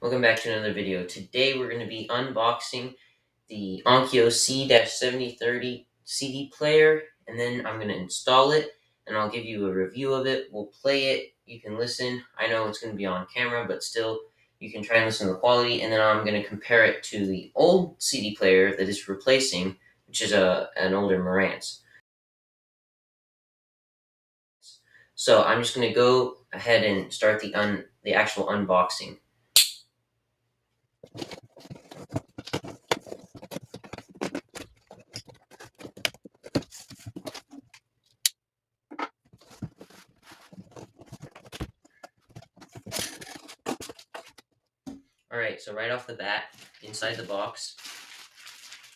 Welcome back to another video. Today we're going to be unboxing the ONKYO C-7030 CD player, and then I'm going to install it, and I'll give you a review of it. We'll play it, you can listen. I know it's going to be on camera, but still, you can try and listen to the quality, and then I'm going to compare it to the old CD player that it's replacing, which is an older Marantz. So I'm just going to go ahead and start the actual unboxing. Alright, so right off the bat, inside the box,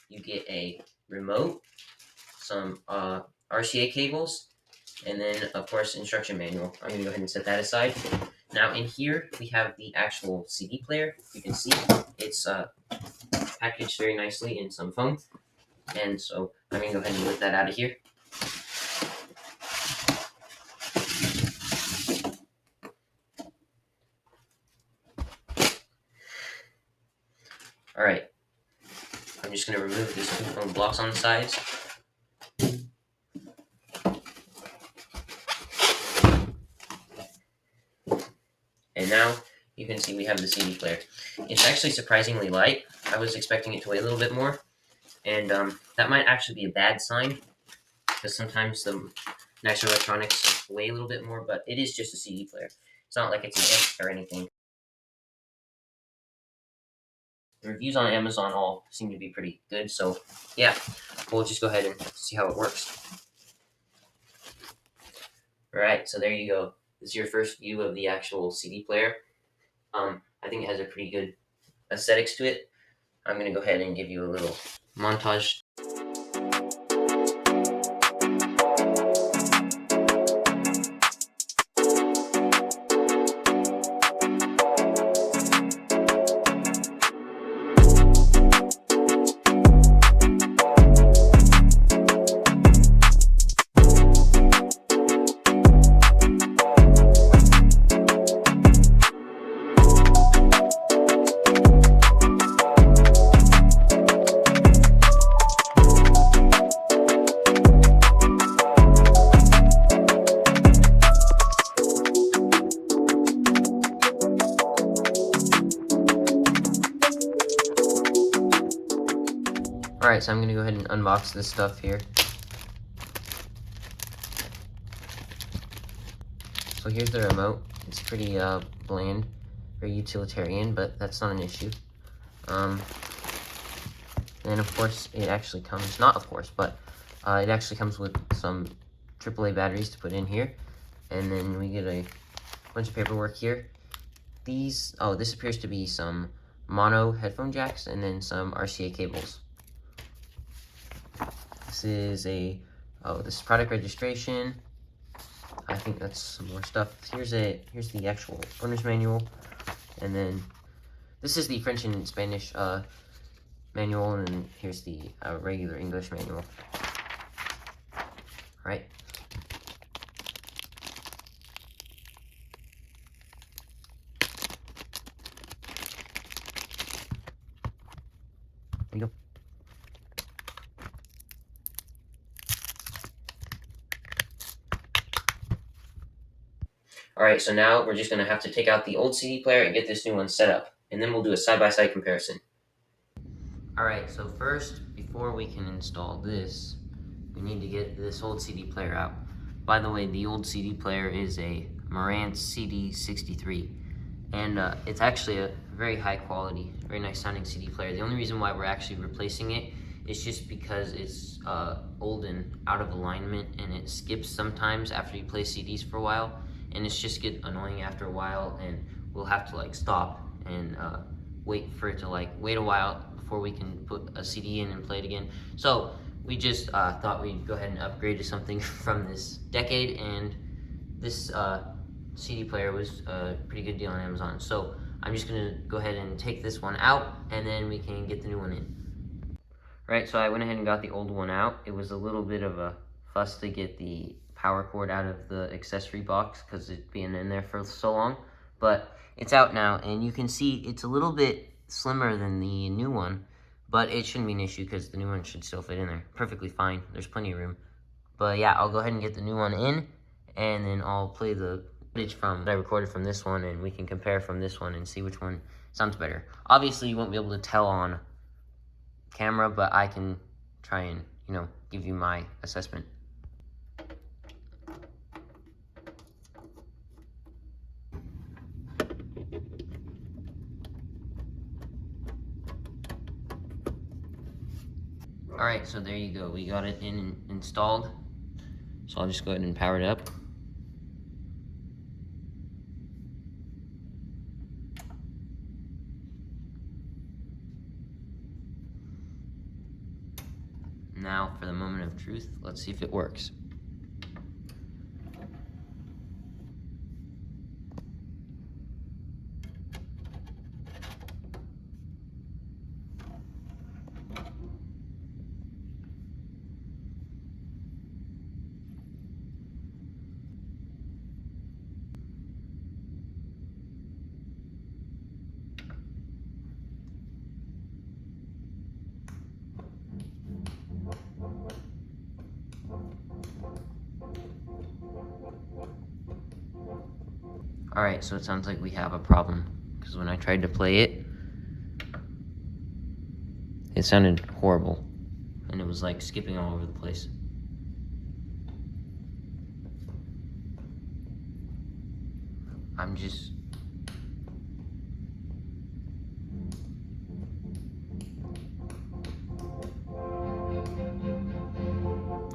you get a remote, some RCA cables, and then, of course, instruction manual. I'm going to go ahead and set that aside. Now, in here, we have the actual CD player. You can see it's packaged very nicely in some foam. And so I'm going to go ahead and lift that out of here. Alright, I'm just going to remove these two foam blocks on the sides. And now you can see we have the CD player. It's actually surprisingly light. I was expecting it to weigh a little bit more, and that might actually be a bad sign, because sometimes the nicer electronics weigh a little bit more, but it is just a CD player. It's not like it's an amp or anything. The reviews on Amazon all seem to be pretty good, so yeah, we'll just go ahead and see how it works. Alright, so there you go. This is your first view of the actual CD player. I think it has a pretty good aesthetics to it. I'm going to go ahead and give you a little montage. Alright, so I'm going to go ahead and unbox this stuff here. So here's the remote. It's pretty bland, very utilitarian, but that's not an issue. And of course, it actually comes, not of course, but it actually comes with some AAA batteries to put in here. And then we get a bunch of paperwork here. This appears to be some mono headphone jacks and then some RCA cables. This is this is product registration. I think that's some more stuff. Here's the actual owner's manual, and then this is the French and Spanish manual, and then here's the regular English manual. All right. There you go. Alright, so now we're just going to have to take out the old CD player and get this new one set up. And then we'll do a side-by-side comparison. Alright, so first, before we can install this, we need to get this old CD player out. By the way, the old CD player is a Marantz CD63. And it's actually a very high quality, very nice sounding CD player. The only reason why we're actually replacing it is just because it's old and out of alignment, and it skips sometimes after you play CDs for a while. And it's just get annoying after a while, and we'll have to like stop and wait for it to wait a while before we can put a CD in and play it again. So we just thought we'd go ahead and upgrade to something from this decade, and this CD player was a pretty good deal on Amazon. So I'm just gonna go ahead and take this one out, and then we can get the new one in. Right, so I went ahead and got the old one out. It was a little bit of a fuss to get the power cord out of the accessory box because it's been in there for so long, but it's out now, and you can see it's a little bit slimmer than the new one, but it shouldn't be an issue because the new one should still fit in there perfectly fine. There's plenty of room. But yeah, I'll go ahead and get the new one in, and then I'll play the footage that I recorded from this one, and we can compare from this one and see which one sounds better. Obviously, you won't be able to tell on camera, but I can try and, give you my assessment. Alright, so there you go. We got it installed. So I'll just go ahead and power it up. Now for the moment of truth, let's see if it works. Alright, so it sounds like we have a problem, because when I tried to play it, it sounded horrible, and it was like skipping all over the place.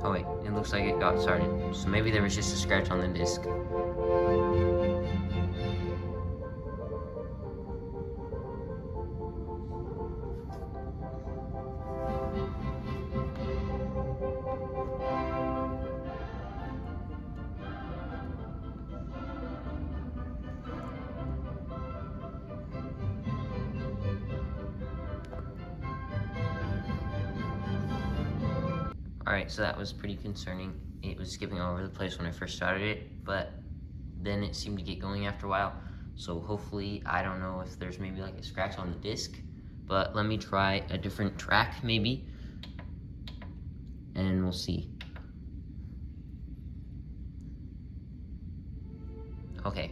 Oh wait, it looks like it got started, so maybe there was just a scratch on the disc. Alright, so that was pretty concerning. It was skipping all over the place when I first started it, but then it seemed to get going after a while. So hopefully, I don't know if there's maybe like a scratch on the disc, but let me try a different track maybe, and we'll see. Okay.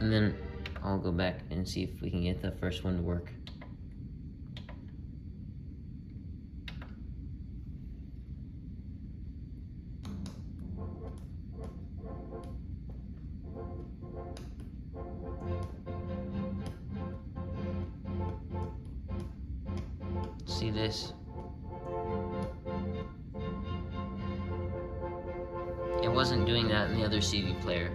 And then I'll go back and see if we can get the first one to work. See this? It wasn't doing that in the other CD player.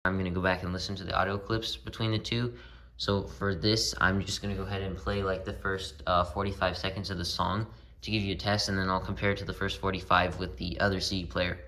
I'm going to go back and listen to the audio clips between the two. So for this, I'm just going to go ahead and play like the first 45 seconds of the song to give you a test, and then I'll compare it to the first 45 with the other CD player.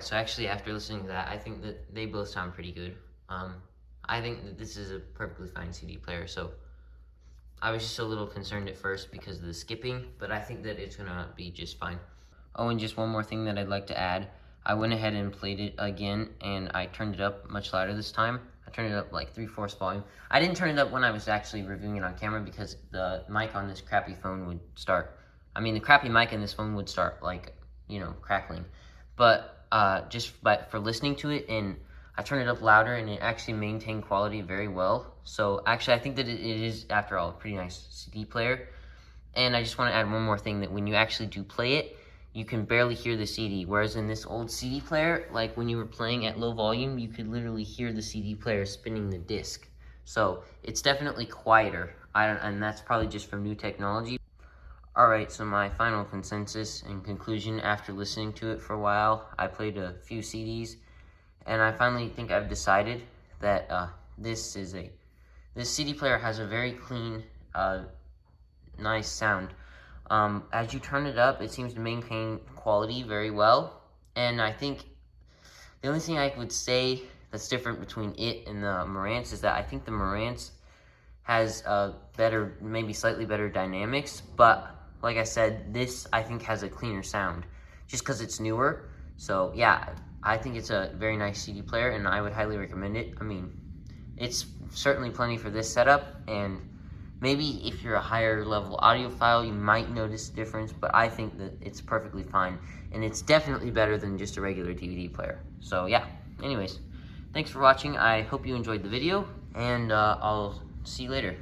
Alright, so actually after listening to that, I think that they both sound pretty good. I think that this is a perfectly fine CD player, so I was just a little concerned at first because of the skipping, but I think that it's gonna be just fine. Oh, and just one more thing that I'd like to add. I went ahead and played it again, and I turned it up much louder this time. I turned it up like 3/4 volume. I didn't turn it up when I was actually reviewing it on camera because the mic on this crappy phone would start, the crappy mic in this phone would start like, crackling. But for listening to it, and I turned it up louder, and it actually maintained quality very well. So actually, I think that it is, after all, a pretty nice CD player. And I just want to add one more thing, that when you actually do play it, you can barely hear the CD. Whereas in this old CD player, like when you were playing at low volume, you could literally hear the CD player spinning the disc. So it's definitely quieter, and that's probably just from new technology. Alright, so my final consensus and conclusion after listening to it for a while, I played a few CDs, and I finally think I've decided that this CD player has a very clean, nice sound. As you turn it up, it seems to maintain quality very well, and I think the only thing I would say that's different between it and the Marantz is that I think the Marantz has better, maybe slightly better dynamics, but like I said, this I think has a cleaner sound, just because it's newer. So yeah, I think it's a very nice CD player, and I would highly recommend it. It's certainly plenty for this setup, and maybe if you're a higher level audiophile, you might notice a difference, but I think that it's perfectly fine, and it's definitely better than just a regular DVD player. So yeah, anyways, thanks for watching. I hope you enjoyed the video, and I'll see you later.